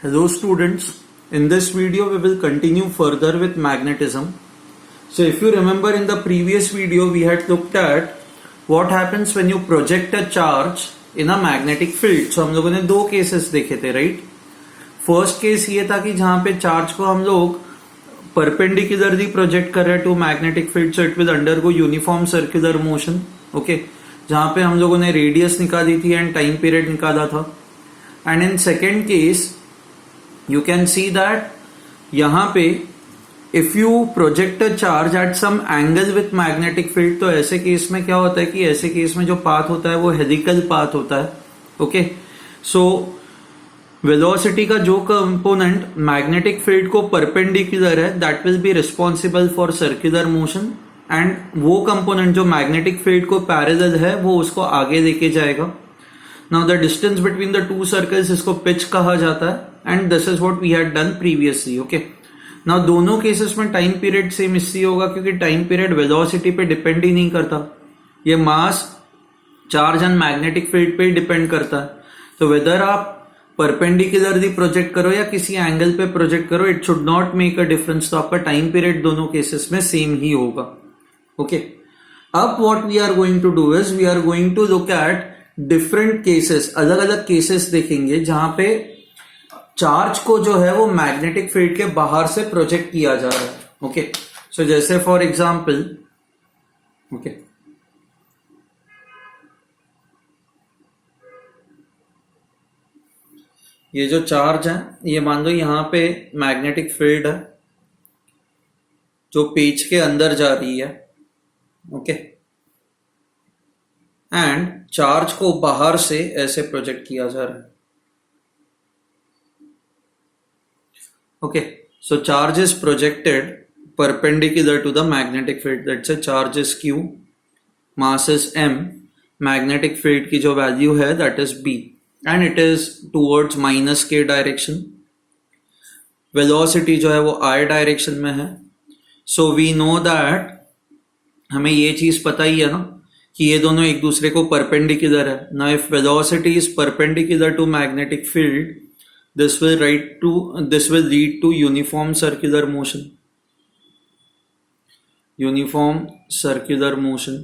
Hello students, in this video we will continue further with magnetism. So if you remember in the previous video we had looked at what happens when you project a charge in a magnetic field. So हम लोगों ने दो cases देखे थे, right? First case ये था कि जहां पे चार्ज को हम लोग परपेंडिकुलरली प्रोजेक्ट कर रहे हैं to magnetic field, so it will undergo uniform circular motion, okay, जहां पे हम लोगों ने रेडियस निकाली थी एंड टाइम पीरियड निकाला था. And in second case you can see that यहाँ पे if you project a charge at some angle with magnetic field, तो ऐसे केस में क्या होता है कि ऐसे केस में जो पाथ होता है वो हेलिकल पाथ होता है. ओके, सो वेलोसिटी का जो कंपोनेंट मैग्नेटिक फील्ड को परपेंडिकुलर है that will be responsible for circular motion, and वो कंपोनेंट जो मैग्नेटिक फील्ड को पैरेलल है वो उसको आगे लेके जाएगा. Now the distance between the two circles, इसको पिच कहा जाता है, and this is what we had done previously. Okay, now दोनों केसेस में टाइम पीरियड सेम इसलिए होगा क्योंकि टाइम पीरियड वेलोसिटी पे डिपेंड ही नहीं करता, ये मास, चार्ज एंड मैग्नेटिक फील्ड पे ही डिपेंड करता है. तो वेदर आप परपेंडिकुलरली प्रोजेक्ट करो या किसी एंगल पे प्रोजेक्ट करो, it should not make a difference. तो आपका टाइम पीरियड दोनों केसेस में सेम ही होगा. ओके, अब what we are going to do is we are going to look at different cases, अलग अलग केसेस देखेंगे जहां पे चार्ज को जो है वो मैग्नेटिक फील्ड के बाहर से प्रोजेक्ट किया जा रहा है. ओके, सो जैसे फॉर एग्जांपल, ओके, ये जो चार्ज है ये मान लो यहां पे मैग्नेटिक फील्ड है जो पेज के अंदर जा रही है. ओके, एंड चार्ज को बाहर से ऐसे प्रोजेक्ट किया जा रहा है. Okay, so charge is projected perpendicular to the magnetic field. Let's say charge is q, mass is m, magnetic field की जो वैल्यू है that is b, and it is towards minus k direction. velocity जो है वो i direction में है. so we know that, हमें ये चीज पता ही है ना कि ये दोनों एक दूसरे को परपेंडिकुलर है. Now if velocity is perpendicular to magnetic field, this will lead to uniform circular motion. Uniform circular motion.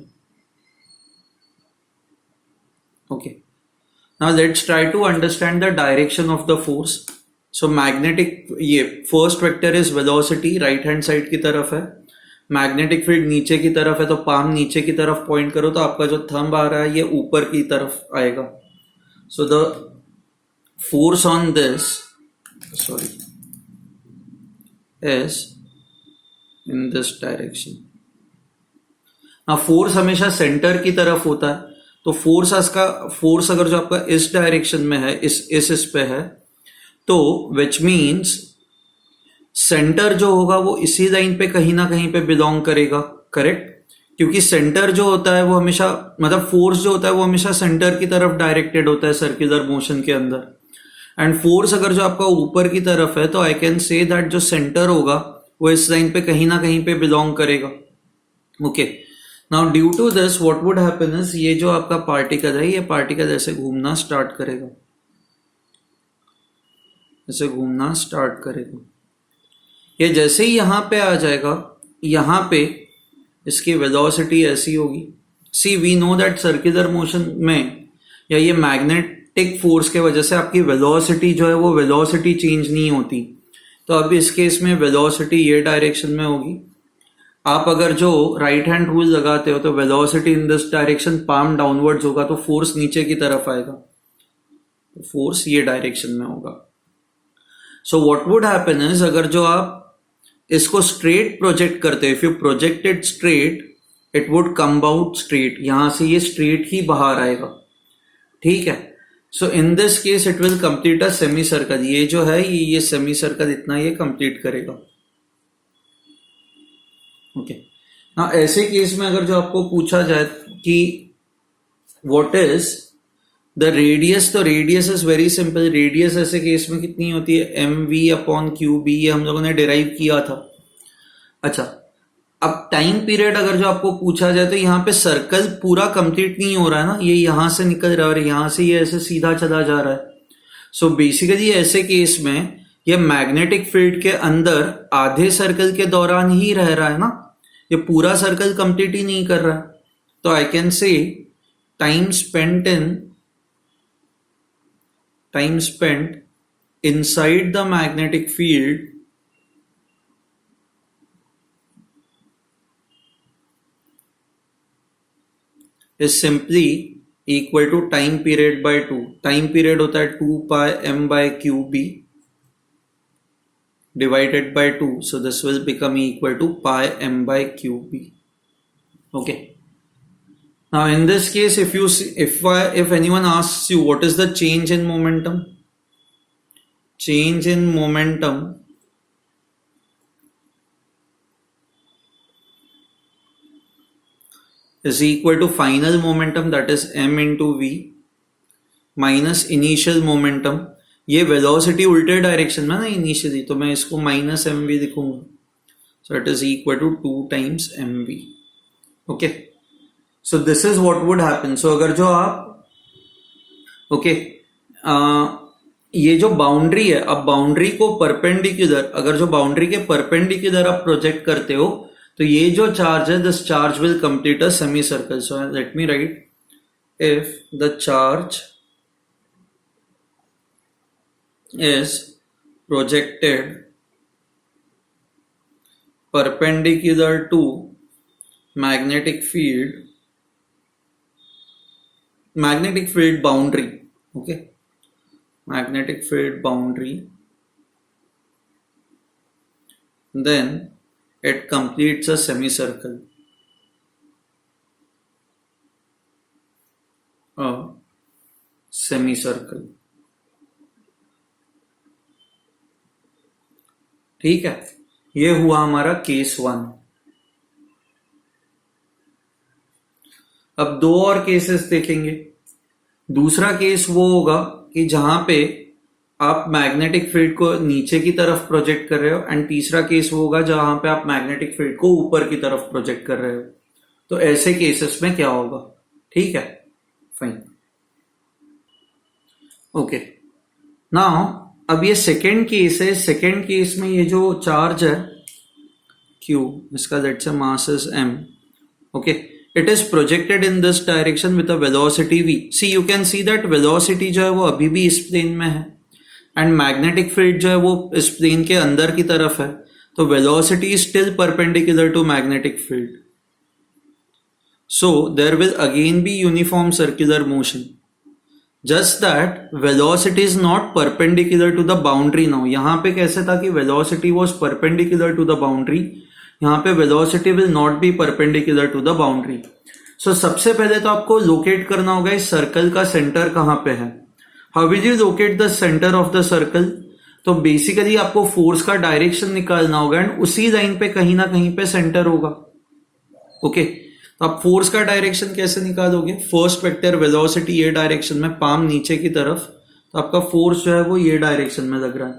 Okay. Now let's try to understand the direction of the force. So magnetic, ये first vector is velocity, right hand side की तरफ है. Magnetic field नीचे की तरफ है, तो palm नीचे की तरफ पॉइंट करो तो आपका जो थंब आ रहा है ये ऊपर की तरफ आएगा. So the force on this, sorry, is in this direction. ना फोर्स हमेशा सेंटर की तरफ होता है, तो फोर्स अगर जो आपका इस डायरेक्शन में है, इस पे है, तो विच मीन्स सेंटर जो होगा वो इसी लाइन पे कहीं ना कहीं पे बिलोंग करेगा, करेक्ट? क्योंकि सेंटर जो होता है वो हमेशा, मतलब फोर्स जो होता है वो हमेशा सेंटर की तरफ डायरेक्टेड होता है सर्कुलर मोशन के अंदर. एंड फोर्स अगर जो आपका ऊपर की तरफ है तो आई कैन से दैट जो सेंटर होगा वो इस लाइन पे कहीं ना कहीं पे बिलोंग करेगा. Okay, now due to this what would happen is, ये जो आपका पार्टिकल है ये पार्टिकल ऐसे घूमना स्टार्ट करेगा, ऐसे घूमना स्टार्ट करेगा. ये जैसे ही यहां पे आ जाएगा, यहां पे इसकी वेलोसिटी ऐसी होगी. See we know that circular motion में या ये मैग्नेटिक फोर्स के वजह से आपकी वेलोसिटी जो है वो वेलोसिटी चेंज नहीं होती. तो अब इस केस में वेलोसिटी ये डायरेक्शन में होगी. आप अगर जो राइट हैंड रूल लगाते हो तो velocity in this direction, palm downwards होगा, तो फोर्स नीचे की तरफ आएगा, तो फोर्स ये डायरेक्शन में होगा. So what would happen is, अगर जो आप इसको स्ट्रेट प्रोजेक्ट करते हो, if you project it straight, it would come out straight, यहां से ये स्ट्रेट ही बाहर आएगा. ठीक है, so in this case it will complete a semicircle. ये जो है ये सेमी सर्कल इतना ये कंप्लीट करेगा. ओके, ना ऐसे केस में अगर जो आपको पूछा जाए कि व्हाट इज द रेडियस, तो radius is very simple. Radius ऐसे केस में कितनी होती है, m v upon Q b, ये हम लोगों ने डिराइव किया था. अच्छा, अब टाइम पीरियड अगर जो आपको पूछा जाए तो यहाँ पे सर्कल पूरा कंप्लीट नहीं हो रहा है ना, ये यहां से निकल रहा है और यहां से ये ऐसे सीधा चला जा रहा है. सो बेसिकली ऐसे केस में ये मैग्नेटिक फील्ड के अंदर आधे सर्कल के दौरान ही रह रहा है ना, ये पूरा सर्कल कंप्लीट ही नहीं कर रहा। तो I can say time spent inside the magnetic field is simply equal to time period by 2. Time period होता है 2 pi m by qb divided by 2. So this will become equal to pi m by qb. Okay. Now in this case, if anyone asks you what is the change in momentum, change in momentum is equal to final momentum, that is m into v, minus initial momentum. ये velocity उल्टे direction में ना initially, तो मैं इसको minus M V लिखूंगा. So it is equal to 2 times M V. Okay, so this is what would happen. So अगर जो आप ये जो बाउंड्री है, अब बाउंड्री को परपेंडिकुलर, अगर जो बाउंड्री के परपेंडिकुलर आप प्रोजेक्ट करते हो, तो ये जो चार्ज है, this charge will complete a semi circle. So let me right, if the charge is projected perpendicular to magnetic field boundary, okay, magnetic field boundary, then it completes a semicircle. ठीक है, ये हुआ हमारा case 1. अब 2 और cases देखेंगे. दूसरा case वो होगा कि जहां पे आप मैग्नेटिक फील्ड को नीचे की तरफ प्रोजेक्ट कर रहे हो, एंड तीसरा केस वो होगा जहां पे आप मैग्नेटिक फील्ड को ऊपर की तरफ प्रोजेक्ट कर रहे हो. तो ऐसे केसेस में क्या होगा? ठीक है, फाइन. ओके, नाउ अब ये सेकेंड केस है. सेकेंड केस में ये जो चार्ज है Q, इसका let's say mass is m, okay, it is projected in this direction with a velocity v. See you can see that velocity जो है वो अभी भी इस प्लेन में है, एंड मैग्नेटिक फील्ड जो है वो इस प्लेन के अंदर की तरफ है. तो velocity is still perpendicular to magnetic field. So there will again be uniform circular motion. Just that velocity is not perpendicular to the boundary now. यहाँ पे कैसे था कि velocity was perpendicular to the boundary, यहाँ पे velocity will not be perpendicular to the boundary. So सबसे पहले तो आपको लोकेट करना होगा इस सर्कल का सेंटर कहाँ पे है. How will you locate the center of the circle? तो बेसिकली आपको फोर्स का डायरेक्शन निकालना होगा, एंड उसी लाइन पे कहीं ना कहीं पे सेंटर होगा. ओके, तो आप फोर्स का डायरेक्शन कैसे निकालोगे? फर्स्ट वेक्टर वेलोसिटी ये डायरेक्शन में, पाम नीचे की तरफ, तो आपका फोर्स जो है वो ये डायरेक्शन में लग रहा है.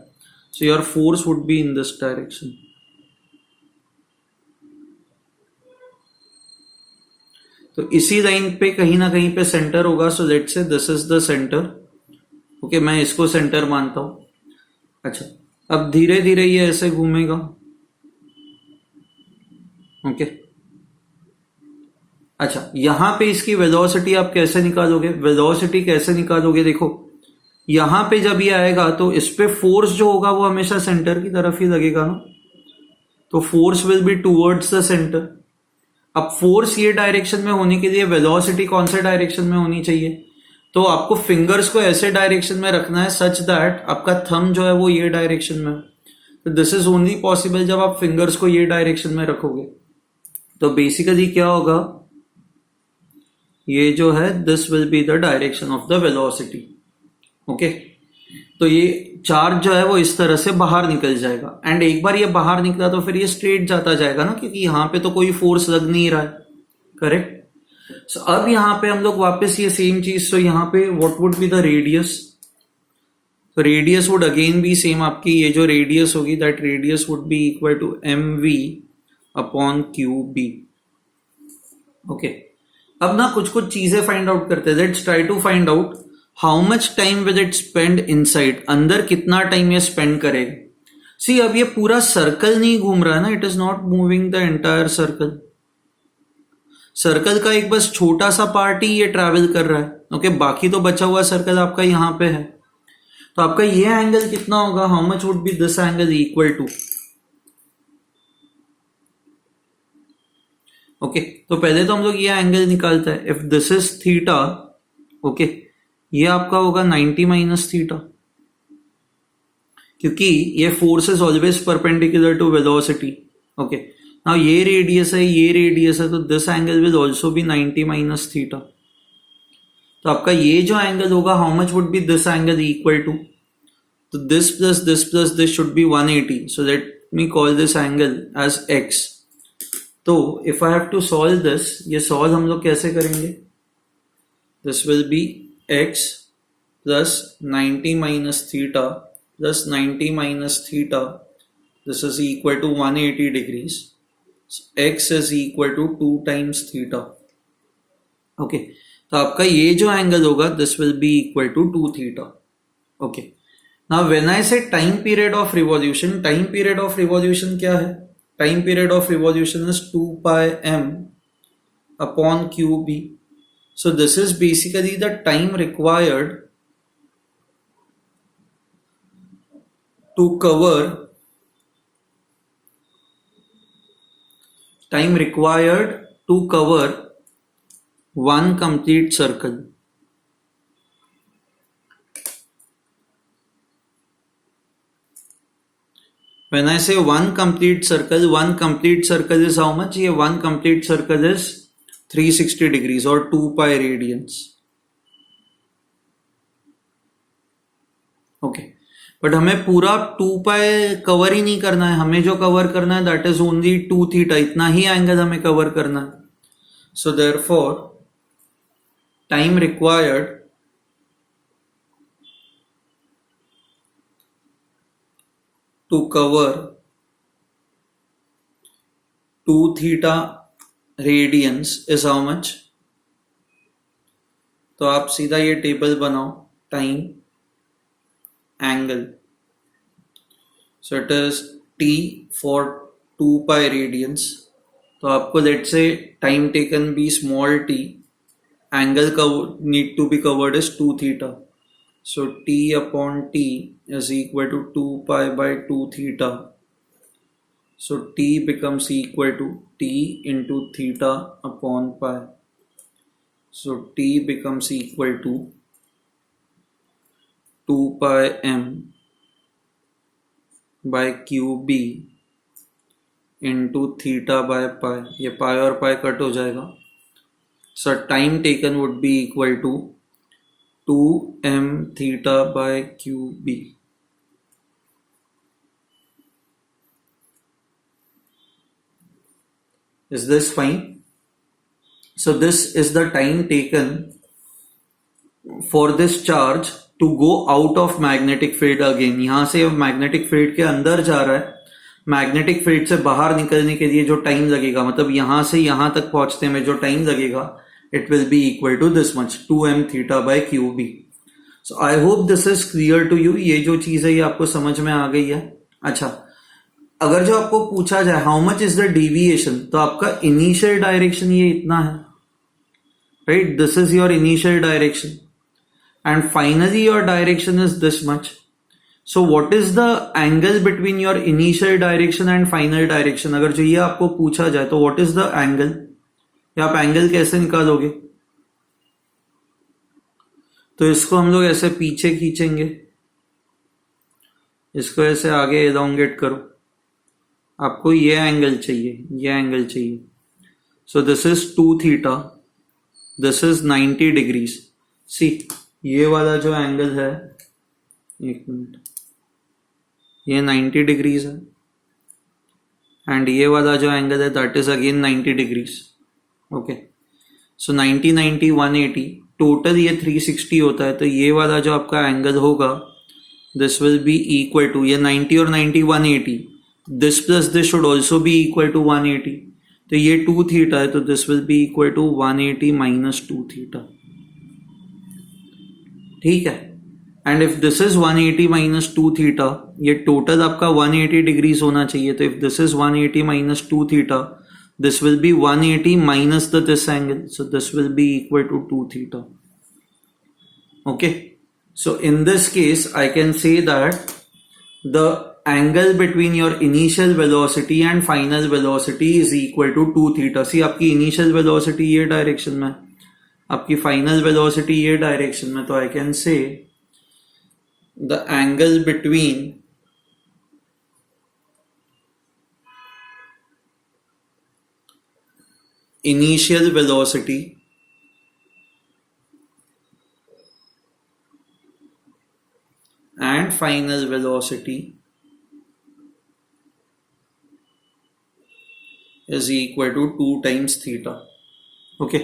So your force would be in this direction. तो इसी लाइन पे कहीं ना कहीं पे सेंटर होगा. So let's say this is the centre. Okay, मैं इसको सेंटर मानता हूं. अच्छा, अब धीरे धीरे ये ऐसे घूमेगा. ओके, अच्छा, यहां पे इसकी वेलोसिटी आप कैसे निकालोगे? वेलोसिटी कैसे निकालोगे? देखो, यहां पे जब ये आएगा तो इस पे फोर्स जो होगा वो हमेशा सेंटर की तरफ ही लगेगा ना, तो force will be towards the centre. अब फोर्स ये डायरेक्शन में होने के लिए वेलोसिटी कौन से डायरेक्शन में होनी चाहिए? तो आपको फिंगर्स को ऐसे डायरेक्शन में रखना है सच दैट आपका थंब जो है वो ये डायरेक्शन में. तो दिस इज ओनली पॉसिबल जब आप फिंगर्स को ये डायरेक्शन में रखोगे. तो बेसिकली क्या होगा, ये जो है this will be the direction of the velocity. Okay, तो ये चार्ज जो है वो इस तरह से बाहर निकल जाएगा, एंड एक बार ये बाहर निकला तो फिर ये स्ट्रेट जाता जाएगा ना, क्योंकि यहां पे तो कोई फोर्स लग नहीं रहा है. करेक्ट. सो अब यहां पे हम लोग वापस ये सेम चीज, तो यहां पे what would be the radius? तो radius would again be same. आपकी ये जो रेडियस होगी, that radius would be equal to mv upon qb. Okay, अब ना कुछ कुछ चीजें फाइंड आउट करते हैं. Let's try to find out how much time will it spend inside, अंदर कितना टाइम ये स्पेंड करेगा. सी अब ये पूरा सर्कल नहीं घूम रहा है ना, it is not moving the entire circle. Circle का एक बस छोटा सा पार्ट ही ये ट्रैवल कर रहा है. ओके, बाकी तो बचा हुआ सर्कल आपका यहां पे है. तो आपका ये एंगल कितना होगा, how much would be this angle equal to. Okay, तो पहले तो हम लोग ये एंगल निकालते हैं. If this is theta, okay, ये आपका होगा 90 माइनस थीटा, क्योंकि ये force is always perpendicular to velocity. Okay, now ये रेडियस है, ये रेडियस है, तो this angle will also be 90 minus theta. तो आपका ये जो एंगल होगा, how much would be this angle equal to, तो this plus this should be 180. So let me call this angle as x. तो if I have to solve this, ये solve हम लोग कैसे करेंगे, this will be x plus 90 minus theta plus 90 minus theta, this is equal to 180 degrees. x is equal to 2 times theta. Okay, तो आपका ये जो एंगल होगा, this will be equal to 2 theta. Okay, now when I से time period of revolution, time period of revolution क्या है, time period of revolution is 2 pi m upon qb. So this is basically the time required to cover, time required to cover one complete circle. When I say one complete circle is how much? ये one complete circle is 360 degrees or 2 pi radians. Okay. But हमें पूरा 2 पाई cover ही नहीं करना है, हमें जो cover करना है दैट इज ओनली 2 थीटा, इतना ही एंगल हमें कवर करना है. So therefore time required to cover 2 theta radians is how much. तो आप सीधा ये टेबल बनाओ, time angle. So it is t for 2 pi radians. तो आपको let say time taken be small t, angle need to be covered is 2 theta. So t upon t is equal to 2 pi by 2 theta. So t becomes equal to t into theta upon pi. So t becomes equal to 2 pi m by qb into theta by pi. ये pi और pi cut हो जाएगा. So time taken would be equal to 2m theta by qb. Is this fine? So this is the time taken for this charge to go out of magnetic field again. यहां से magnetic field के अंदर जा रहा है, magnetic field से बाहर निकलने के लिए जो टाइम लगेगा, मतलब यहां से यहां तक पहुंचने में जो टाइम लगेगा, it will be equal to this much, 2m theta by qb. So I hope this is clear to you. ये जो चीज है ये आपको समझ में आ गई है. अच्छा, अगर जो आपको पूछा जाए how much is the deviation, तो आपका इनिशियल डायरेक्शन ये इतना है, right, this is your initial direction and finally your direction is this much. So what is the angle between your initial direction and final direction? अगर जो ये आपको पूछा जाए तो what is the angle, या आप एंगल कैसे निकालोगे, तो इसको हम लोग ऐसे पीछे खींचेंगे, इसको ऐसे आगे एलोंगेट करो, आपको ये एंगल चाहिए, ये एंगल चाहिए. So this is 2 theta, this is 90 degrees. See ये वाला जो एंगल है, एक मिनट, ये 90 डिग्रीज है, एंड ये वाला जो एंगल है that is again 90 degrees. Okay, so 90 90 180, total ये 360 होता है. तो ये वाला जो आपका एंगल होगा, this will be equal to, ये 90 और 90 180, this plus this should also be equal to 180. तो ये 2 थीटा है, तो this will be equal to 180 minus 2 theta. ठीक है। And if this is 180 minus 2 theta, ये टोटल आपका 180 डिग्रीज होना चाहिए, तो if this is 180 minus 2 theta, this will be 180 minus this angle, so this will be equal to 2 theta. Okay, so in this case I can say that the angle between your initial velocity and final velocity is equal to 2 theta. See, आपकी initial velocity ये direction में, आपकी final velocity ये direction में, तो I can say the angle between initial velocity and final velocity is equal to 2 times theta. Okay,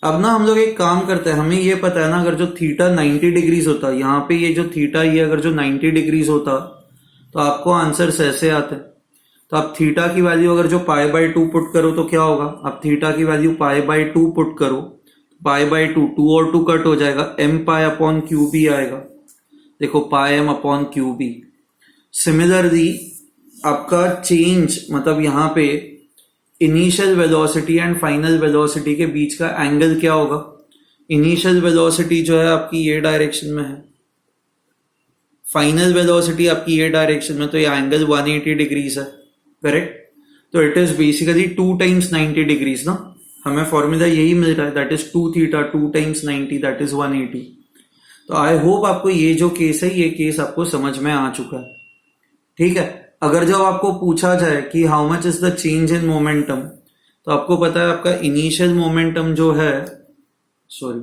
अब ना हम लोग एक काम करते हैं, हमें ये पता है ना, अगर जो थीटा 90 डिग्रीज होता, यहाँ पे ये जो थीटा ये अगर जो 90 डिग्रीज होता तो आपको आंसर्स ऐसे आते। तो आप थीटा की वैल्यू अगर जो पाई बाई 2 पुट करो तो क्या होगा, आप थीटा की वैल्यू पाई बाई 2 पुट करो, पाई बाई 2, 2 और 2 कट हो जाएगा, M pi upon Q B आएगा। देखो, pi M upon Q B. Similarly आपका चेंज, मतलब यहाँ पे initial velocity and final velocity के बीच का एंगल क्या होगा, इनिशियल वेलोसिटी जो है आपकी ये डायरेक्शन में है, फाइनल वेलोसिटी आपकी ये डायरेक्शन में, तो ये एंगल 180 डिग्रीज है, करेक्ट। तो it is basically 2 times 90 degrees ना, हमें फॉर्मूला यही मिल रहा है, that is 2 theta 2 times 90, that is 180। तो आई होप आपको ये जो केस है, ये केस आपको समझ में आ चुका है, ठीक है। अगर जब आपको पूछा जाए कि how much is the change in momentum, तो आपको पता है आपका इनिशियल मोमेंटम जो है, सॉरी,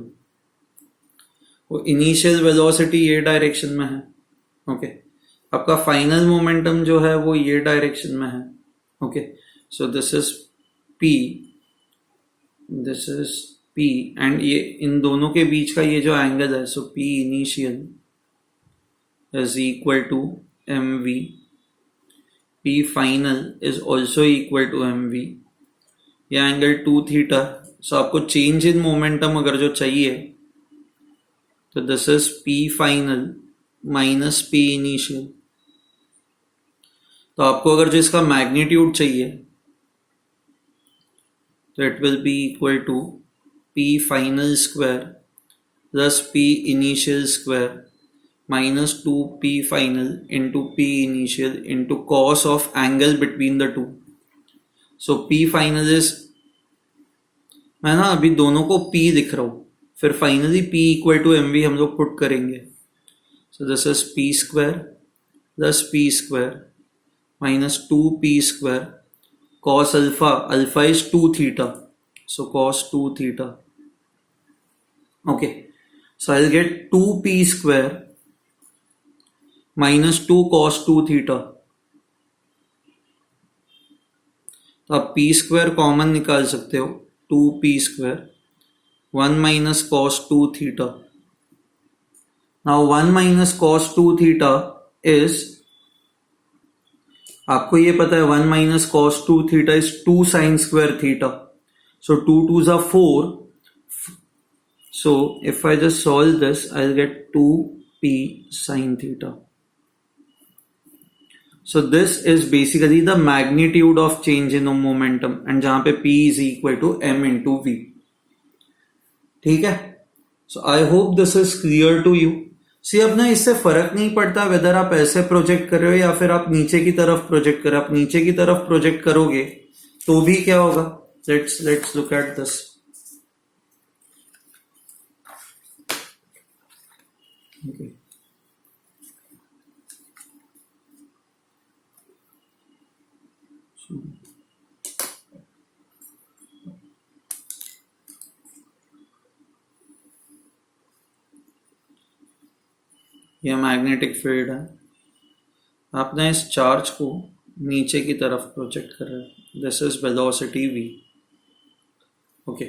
वो इनिशियल वेलोसिटी ये डायरेक्शन में है, ओके। आपका फाइनल मोमेंटम जो है वो ये डायरेक्शन में है, okay. So this is P, this is P, and ये इन दोनों के बीच का ये जो एंगल है, so P initial is equal to M V, P final is also equal to M V, ये एंगल 2 थीटा। सो आपको चेंज इन मोमेंटम अगर जो चाहिए तो this is P final minus P initial. तो आपको अगर जो इसका मैग्नीट्यूड चाहिए तो it will be equal to P final square plus P initial square minus 2p final into p initial into cos of angle between the two. So p final is, मैं ना अभी दोनों को p लिख रहा हूं, फिर finally p equal to mv हम लोग पुट करेंगे। So this is p square plus p square minus 2p square cos alpha, alpha is 2 theta, so cos 2 theta. Okay, so I'll get 2p square minus 2 cos 2 theta. तो आप P square common निकाल सकते हो, 2p square 1 minus cos 2 theta. Now 1 minus cos 2 theta is, आपको ये पता है 1 minus cos 2 theta is 2 sine square theta. So 2 2s are 4. So if I just solve this, I'll get 2p sin theta. So this is basically the magnitude of change in momentum, and जहां पे p is equal to m into v. ठीक है, so I hope this is clear to you. See, अब ना इससे फर्क नहीं पड़ता वेदर आप ऐसे प्रोजेक्ट कर रहे हो या फिर आप नीचे की तरफ प्रोजेक्ट कर रहे हो। आप नीचे की तरफ प्रोजेक्ट करोगे तो भी क्या होगा, let's look at this. Okay. यह मैग्नेटिक फील्ड है, आपने इस चार्ज को नीचे की तरफ प्रोजेक्ट कर रहे हैं, this is velocity v. Okay,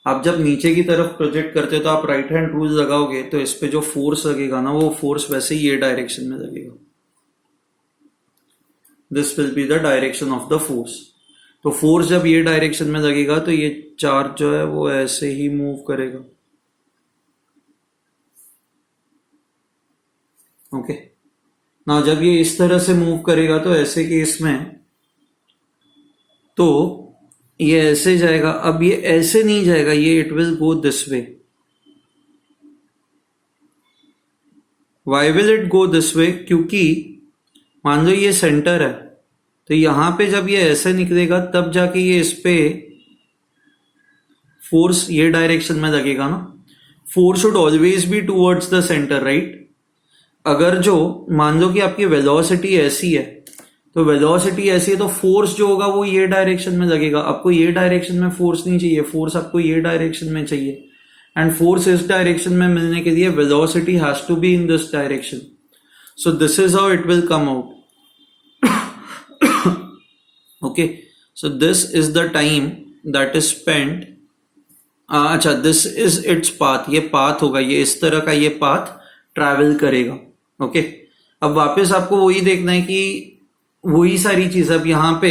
आप जब नीचे की तरफ प्रोजेक्ट करते हो तो आप राइट हैंड रूल लगाओगे तो इस पे जो फोर्स लगेगा ना, वो फोर्स वैसे ही ये डायरेक्शन में लगेगा, this will be the direction of the force. तो फोर्स जब ये डायरेक्शन में लगेगा तो ये चार्ज जो है वो ऐसे ही मूव करेगा, ओके ना, जब ये इस तरह से मूव करेगा तो ऐसे केस में तो ये ऐसे जाएगा। अब ये ऐसे नहीं जाएगा, ये it will go this way. Why will it go this way? क्योंकि मान लो ये सेंटर है, तो यहां पे जब ये ऐसे निकलेगा तब जाके ये इस पे फोर्स ये डायरेक्शन में लगेगा ना। Force should always be towards the centre, right? अगर जो मान लो कि आपकी वेलोसिटी ऐसी है, तो वेलोसिटी ऐसी है तो फोर्स जो होगा वो ये डायरेक्शन में लगेगा। आपको ये डायरेक्शन में फोर्स नहीं चाहिए, फोर्स आपको ये डायरेक्शन में चाहिए। एंड फोर्स इस डायरेक्शन में मिलने के लिए velocity has to be in this direction. So this is how it will come out. Okay, so this is the time that is spent. अच्छा, दिस इज इट्स पाथ, ये पाथ होगा, ये इस तरह का ये पाथ ट्रैवल करेगा। ओके, अब वापस आपको वही देखना है कि वही सारी चीज। अब यहां पे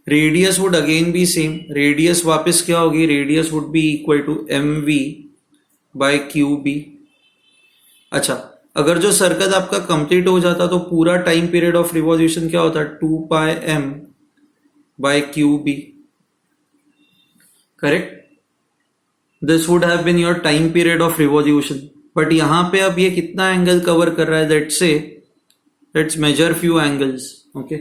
radius would again be same. Radius वापस क्या होगी? Radius would be equal to mv by QB। अच्छा, अगर जो सर्कल आपका कंप्लीट हो जाता तो पूरा टाइम पीरियड ऑफ रिवॉल्यूशन क्या होता? 2πm by QB, correct? This would have been your time period of revolution. But यहां पे अब ये कितना एंगल कवर कर रहा है? Let's measure few angles. Okay,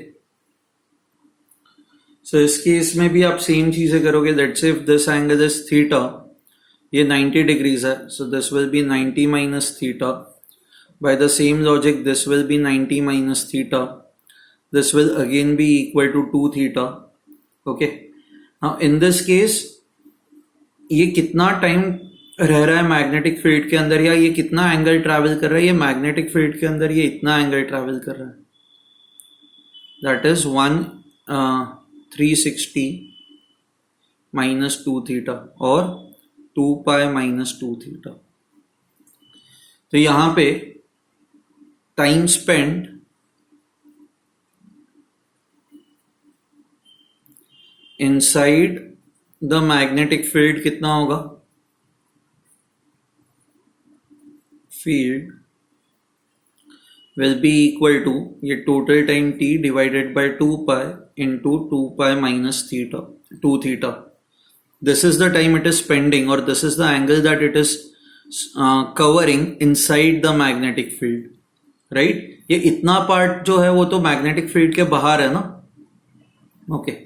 so इस केस में भी आप सेम चीजें करोगे। Let's say if this angle is theta, ये 90 डिग्रीज है, so this will be 90 minus theta. By the same logic this will be 90 minus theta, this will again be equal to 2 theta. Okay, now in this case ये कितना time रह रहा है magnetic field के अंदर, या ये कितना एंगल ट्रैवल कर रहा है? ये मैग्नेटिक फील्ड के अंदर ये इतना एंगल ट्रैवल कर रहा है, दैट इज 360 माइनस 2 थीटा और 2π माइनस 2 थीटा। तो यहां पे time spend inside the magnetic field कितना होगा? Field will be equal to ये total time t divided by 2π into 2π minus theta 2 theta. This is the time it is spending, or this is the angle that it is covering inside the magnetic field, right? ये इतना part जो है वो तो magnetic field के बाहर है ना। ओके,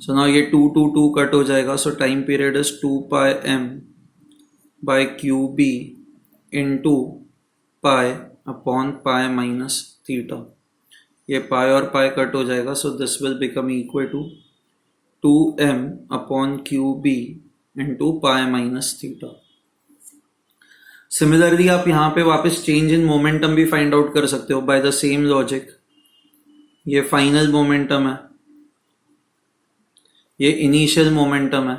सो नाउ ये 2 2 2 कट हो जाएगा। So time period is 2πm by QB into pi upon pi minus theta. ये पाई और पाई कट हो जाएगा, so this will become equal to 2m upon QB into pi minus theta. Similarly आप यहां पे वापस चेंज इन मोमेंटम भी find out कर सकते हो बाय द सेम लॉजिक। ये फाइनल मोमेंटम है, ये इनिशियल मोमेंटम है,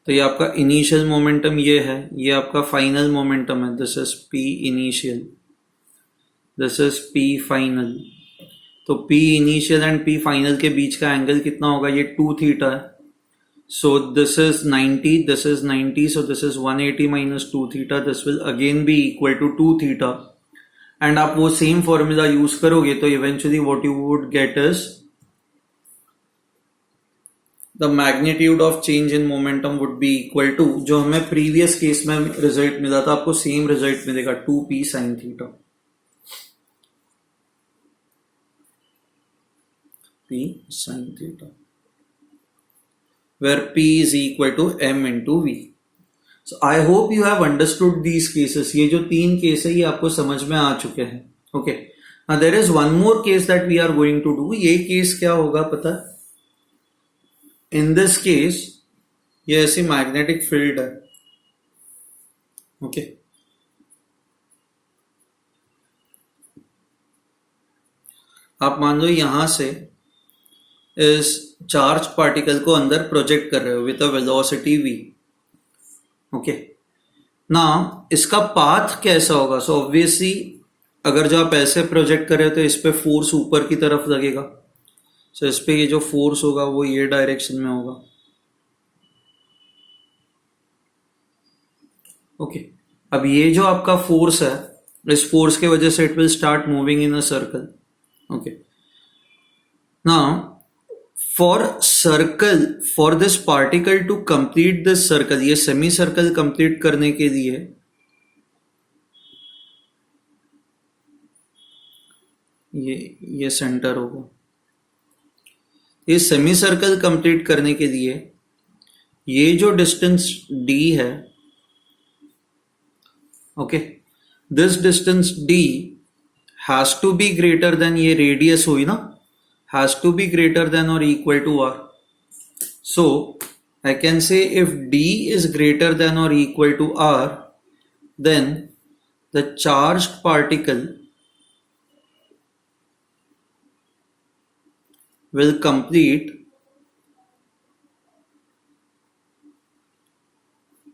तो ये आपका इनिशियल मोमेंटम ये है, ये आपका फाइनल मोमेंटम है। This is P initial, this is P final. तो P initial and P final के बीच का एंगल कितना होगा? ये 2 थीटा है। So this is 90, this is 90, so this is 180 minus 2 theta, this will again be equal to 2 theta. And आप वो सेम फॉर्मूला यूज करोगे तो eventually what you would get is the magnitude of change in momentum would be equal to, जो हमें previous case में result मिला था, आपको सेम रिजल्ट मिलेगा 2p sin theta, p sin theta, where p is equal to m into v. So I hope you have understood these cases. ये जो 3 case है ये आपको समझ में आ चुके हैं। Okay, now there is one more case that we are going to do. ये केस क्या होगा पता है? इन दिस केस ये ऐसी मैग्नेटिक फील्ड है। ओके, आप मान लो यहां से इस चार्ज पार्टिकल को अंदर प्रोजेक्ट कर रहे हो with a velocity v। Okay, ना इसका पाथ कैसा होगा? सो ऑब्वियसली अगर जो आप ऐसे प्रोजेक्ट कर रहे हो तो इस पे फोर्स ऊपर की तरफ लगेगा। सो इस पे ये जो फोर्स होगा वो ये डायरेक्शन में होगा। ओके, अब ये जो आपका फोर्स है इस फोर्स के वजह से it will start moving in a circle. Okay, now for this particle to complete this circle, ये सेमी सर्कल कंप्लीट करने के लिए ये सेंटर होगा. ये सेमी सर्कल कंप्लीट करने के लिए ये जो डिस्टेंस d है, okay, this distance d has to be greater than, ये रेडियस हुई ना, has to be greater than और equal to r. So I can say if d is greater than or equal to r, then the charged particle will complete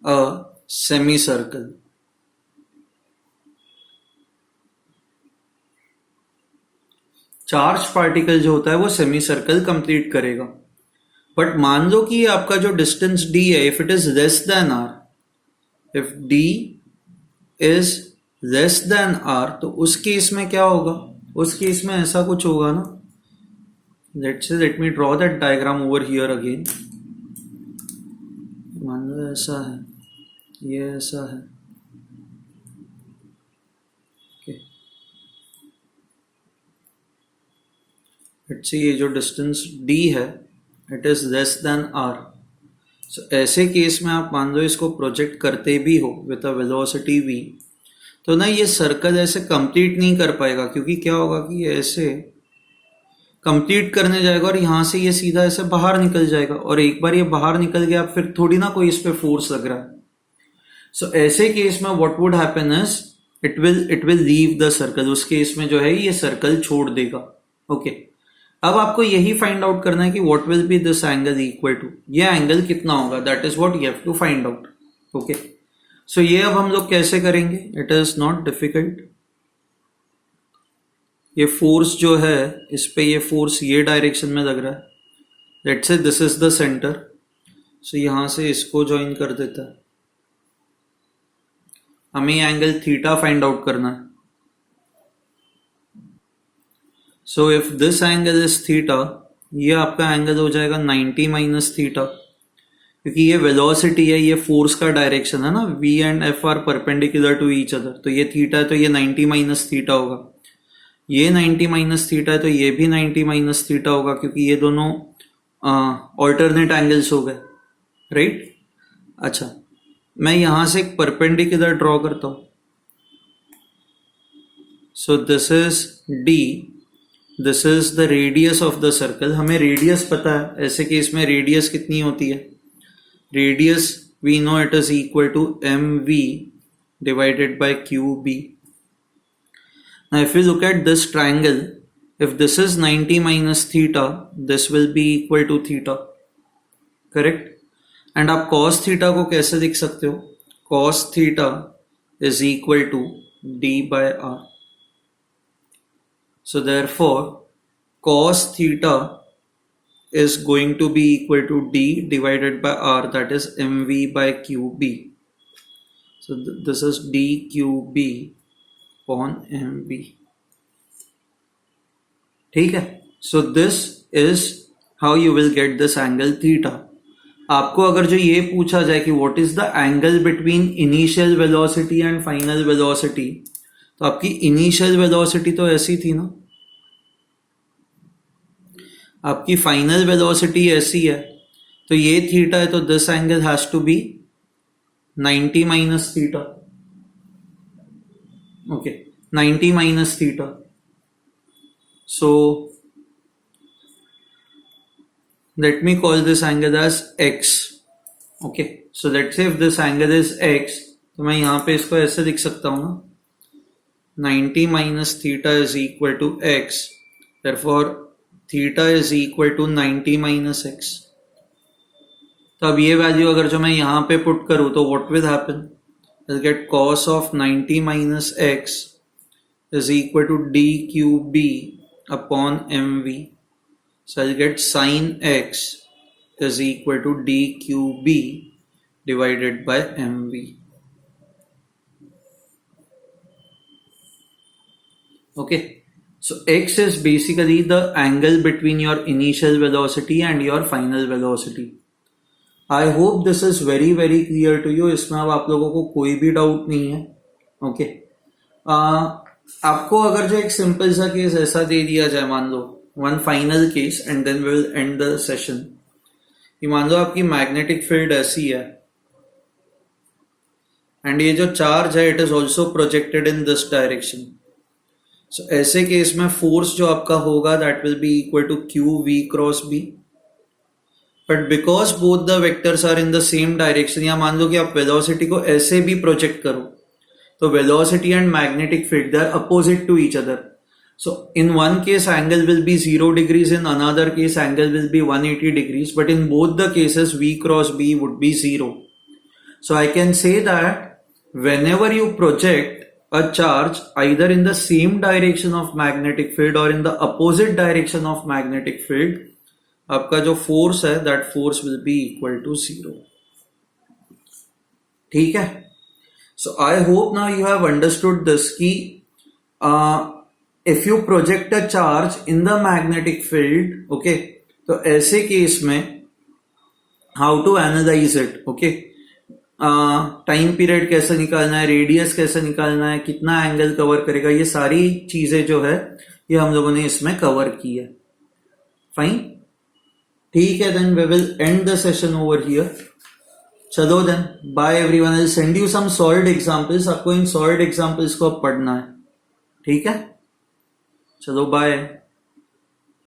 a semicircle. Charge particle जो होता है वो semi circle complete करेगा. But मान लो कि आपका जो डिस्टेंस d है, if it is less than r, if d is less than r, तो उस केस में क्या होगा? उस केस में ऐसा कुछ होगा ना, let me draw that diagram over here again. मान लो ऐसा है, ये ऐसा है, लेट्स सी ये जो डिस्टेंस d है it is less than r. सो ऐसे केस में आप मान लो इसको प्रोजेक्ट करते भी हो विद अ वेलोसिटी v, तो ना ये सर्कल ऐसे कंप्लीट नहीं कर पाएगा, क्योंकि क्या होगा कि ये ऐसे कंप्लीट करने जाएगा और यहाँ से ये सीधा ऐसे बाहर निकल जाएगा, और एक बार ये बाहर निकल गया फिर थोड़ी ना कोई इस पे फोर्स लग रहा है. सो ऐसे केस में what would happen is it will leave the circle. उस केस में जो है ये सर्कल छोड़ देगा. ओके, अब आपको यही फाइंड आउट करना है कि what will be this angle equal to, ये एंगल कितना होगा, that is what you have to find out. Okay, so ये अब हम लोग कैसे करेंगे? It is not difficult. ये फोर्स जो है इस पे, ये फोर्स ये डायरेक्शन में लग रहा है. Let's say this is the centre, so यहां से इसको ज्वाइन कर देता है. हमें एंगल थीटा फाइंड आउट करना है. So if this angle is theta, ये आपका एंगल हो जाएगा 90 माइनस थीटा, क्योंकि ये वेलोसिटी है, ये फोर्स का डायरेक्शन है ना, v and f are perpendicular to each other, तो ये थीटा है तो ये 90 माइनस थीटा होगा. ये 90 माइनस थीटा है तो ये भी 90 माइनस थीटा होगा, क्योंकि ये दोनों ऑल्टरनेट एंगल्स हो गए, राइट. अच्छा, मैं यहां से एक परपेंडिकुलर ड्रॉ करता हूं. So this is d, this is the radius of the circle. हमें रेडियस पता है, ऐसे केस में रेडियस कितनी होती है? Radius we know it is equal to mv divided by qb. Now if you look at this triangle, if this is 90 minus theta, this will be equal to theta, correct? And आप cos theta को कैसे लिख सकते हो? Cos theta is equal to d by r. So therefore cos theta is going to be equal to d divided by r, that is mv by qb. So this is dqb upon mv. ठीक है. So this is how you will get this angle theta. आपको अगर जो ये पूछा जाए कि what is the angle between initial velocity and final velocity, तो आपकी इनिशियल वेलोसिटी तो ऐसी थी ना, आपकी फाइनल वेलोसिटी ऐसी है, तो ये थीटा है, तो this angle has to be 90 minus theta. Okay, 90 minus theta. So let me call this angle as x. Okay, so let's say if this angle is x, तो मैं यहां पे इसको ऐसे लिख सकता हूं ना, 90 minus theta is equal to x, therefore theta is equal to 90 minus x. तो अब ये वैल्यू अगर जो मैं यहां पे पुट करूं तो what will happen? I'll get cos of 90 minus x is equal to dqb upon mv. So I'll get sin x is equal to dqb divided by mv. Okay, so x is basically the angle between your initial velocity and your final velocity. I hope this is very very clear to you. इसमें अब आप लोगों को कोई भी doubt नहीं है. Okay, आपको अगर जो एक सिंपल सा केस ऐसा दे दिया जाए, मान लो one final case and then we will end the session. मान लो आपकी मैग्नेटिक फील्ड ऐसी है एंड ये जो चार्ज है it is also projected in this direction. So ऐसे केस में फोर्स जो आपका होगा that will be equal to Q V cross B. But because both the vectors are in the same direction, या मान लो कि आप वेलोसिटी को ऐसे भी प्रोजेक्ट करो तो velocity and magnetic field they are opposite to each other. So in one case angle will be 0 degrees, in another case angle will be 180 degrees, but in both the cases V cross B would be 0. So I can say that whenever you project a charge either in the same direction of magnetic field or in the opposite direction of magnetic field, आपका जो force है that force will be equal to 0. ठीक है? So I hope now you have understood this कि if you project a charge in the magnetic field, okay, तो ऐसे case में how to analyze it, okay, time period कैसे निकालना है, radius कैसे निकालना है, कितना एंगल कवर करेगा, ये सारी चीजें जो है ये हम लोगों ने इसमें कवर की है. फाइन, ठीक है, then we will end the session over here. चलो then, bye everyone. I will send you some solved examples. आपको इन सॉल्व्ड एग्जांपल्स को अब पढ़ना है. ठीक है, चलो बाय.